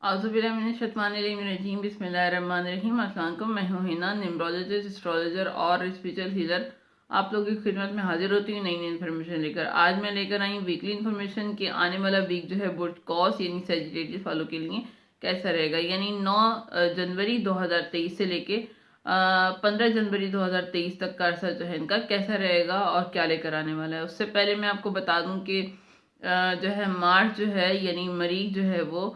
आज़ुबिल्लाहिमिनश्शैतानिर्रजीम बिस्मिल्लाहिर्रहमानिर्रहीम। अस्सलाम वालेकुम। मैं हूँ हिना, न्यूमरोलॉजिस्ट, एस्ट्रोलॉजर और स्पिरिचुअल हीलर। आप लोगों की खिदमत में हाजिर होती हूँ नई नई इन्फॉर्मेशन लेकर। आज मैं लेकर आई हूँ वीकली इन्फॉर्मेशन कि आने वाला वीक जो है बुर्ज कौस यानी सजिटेरियस वालों के लिए कैसा रहेगा। यानी 9 जनवरी 2023 से लेके 15 जनवरी 2023 तक का अरसा जो है इनका कैसा रहेगा और क्या लेकर आने वाला है। उससे पहले मैं आपको बता दूं कि जो है मार्च जो है यानी मरीख जो है वो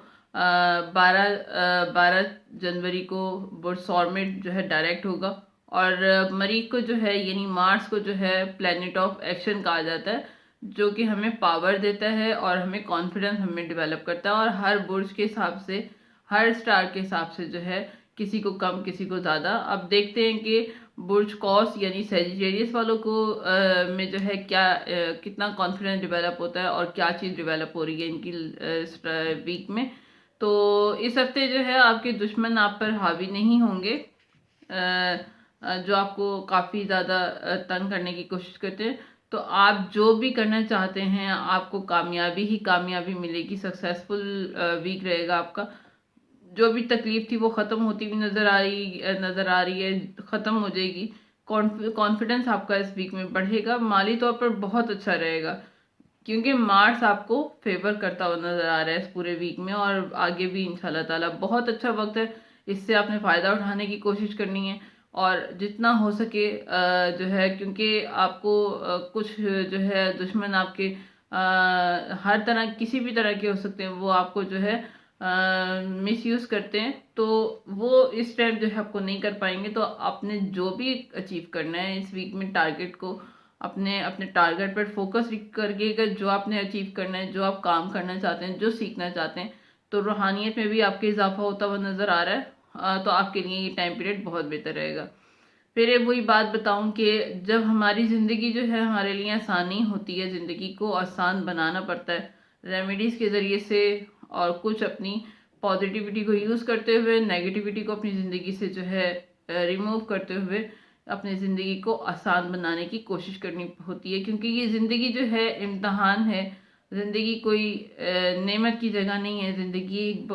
12 जनवरी को बुर्ज सौर में जो है डायरेक्ट होगा। और मरीख को जो है यानी मार्स को जो है प्लैनेट ऑफ एक्शन कहा जाता है, जो कि हमें पावर देता है और हमें कॉन्फिडेंस हमें डेवलप करता है। और हर बुर्ज के हिसाब से, हर स्टार के हिसाब से जो है किसी को कम किसी को ज़्यादा। अब देखते हैं कि बुर्ज कौस यानी सेजिटेरियस वालों को में जो है क्या कितना कॉन्फिडेंस डेवलप होता है और क्या चीज़ डेवलप हो रही है इनकी वीक में। तो इस हफ्ते जो है आपके दुश्मन आप पर हावी नहीं होंगे, जो आपको काफ़ी ज़्यादा तंग करने की कोशिश करते हैं। तो आप जो भी करना चाहते हैं आपको कामयाबी ही कामयाबी मिलेगी। सक्सेसफुल वीक रहेगा आपका। जो भी तकलीफ थी वो ख़त्म होती हुई नज़र आ रही है, ख़त्म हो जाएगी। कॉन्फिडेंस आपका इस वीक में बढ़ेगा। माली तौर पर बहुत अच्छा रहेगा क्योंकि मार्स आपको फेवर करता हुआ नज़र आ रहा है इस पूरे वीक में, और आगे भी इंशाल्लाह ताला बहुत अच्छा वक्त है। इससे आपने फ़ायदा उठाने की कोशिश करनी है और जितना हो सके जो है, क्योंकि आपको कुछ जो है दुश्मन आपके हर तरह किसी भी तरह के हो सकते हैं, वो आपको जो है मिस यूज़ करते हैं। तो वो इस टाइम जो है आपको नहीं कर पाएंगे। तो आपने जो भी अचीव करना है इस वीक में, टारगेट को अपने अपने टारगेट पर फोकस करके अगर जो आपने अचीव करना है, जो आप काम करना चाहते हैं, जो सीखना चाहते हैं, तो रूहानियत में भी आपके इजाफा होता हुआ नज़र आ रहा है। तो आपके लिए ये टाइम पीरियड बहुत बेहतर रहेगा। फिर ये वही बात बताऊं कि जब हमारी ज़िंदगी जो है हमारे लिए आसानी होती है, ज़िंदगी को आसान बनाना पड़ता है रेमेडीज़ के ज़रिए से, और कुछ अपनी पॉजिटिविटी को यूज़ करते हुए नेगेटिविटी को अपनी ज़िंदगी से जो है रिमूव करते हुए अपनी ज़िंदगी को आसान बनाने की कोशिश करनी होती है। क्योंकि ये ज़िंदगी जो है इम्तहान है। ज़िंदगी कोई नेमत की जगह नहीं है। ज़िंदगी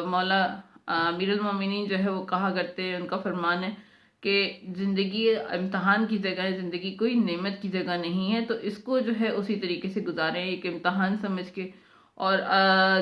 मौला अमीरुल मोमिनीन जो है वो कहा करते हैं, उनका फरमान है कि ज़िंदगी इम्तहान की जगह है, ज़िंदगी कोई नेमत की जगह नहीं है। तो इसको जो है उसी तरीके से गुजारें, एक इम्तहान समझ के। और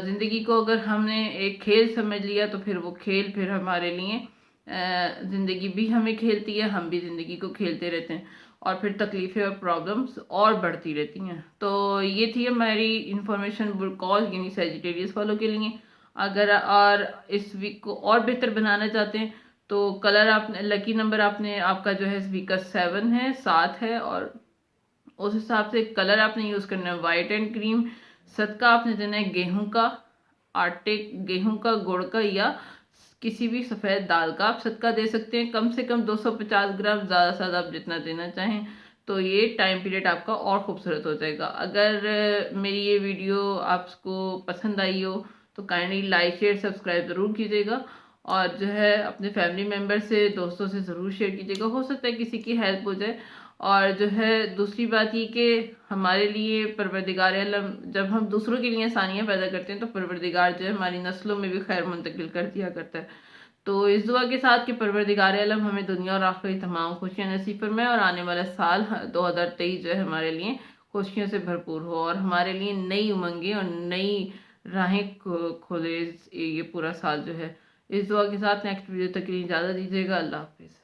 ज़िंदगी को अगर हमने एक खेल समझ लिया तो फिर वो खेल फिर हमारे लिए ज़िंदगी भी हमें खेलती है, हम भी ज़िंदगी को खेलते रहते हैं, और फिर तकलीफ़ें और प्रॉब्लम्स और बढ़ती रहती हैं। तो ये थी हमारी इन्फॉर्मेशन बुर्कॉस यानी सेजिटेरियस वालों के लिए। अगर और इस वीक को और बेहतर बनाना चाहते हैं तो कलर आपने लकी नंबर आपने आपका जो है इस वीक का 7 है, 7 है, और उस हिसाब से कलर आपने यूज़ करना है वाइट एंड क्रीम। सदका आपने देना है गेहूं का आटे, गेहूं का, गुड़ का, या किसी भी सफ़ेद दाल का आप सदका दे सकते हैं। कम से कम 250 ग्राम, ज़्यादा से ज़्यादा आप जितना देना चाहें। तो ये टाइम पीरियड आपका और खूबसूरत हो जाएगा। अगर मेरी ये वीडियो आपको पसंद आई हो तो काइंडली लाइक शेयर सब्सक्राइब ज़रूर कीजिएगा, और जो है अपने फैमिली मेम्बर से, दोस्तों से ज़रूर शेयर कीजिएगा। हो सकता है किसी की हेल्प हो जाए। और जो है दूसरी बात ये कि हमारे लिए परवरदिगार आलम, जब हम दूसरों के लिए आसानियाँ पैदा करते हैं तो परवरदिगार जो है हमारी नस्लों में भी खैर मुंतकिल कर दिया करता है। तो इस दुआ के साथ कि परवरदिगार आलम हमें दुनिया और आखिरत तमाम खुशियाँ नसीब फरमाए, और आने वाला साल 2023 जो है हमारे लिए खुशियों से भरपूर हो, और हमारे लिए नई उमंगें और नई राहें खोले ये पूरा साल जो है। इस दुआ के साथ नेक्स्ट वीडियो तक के लिए इजाज़त दीजिएगा। अल्लाह हाफिज़।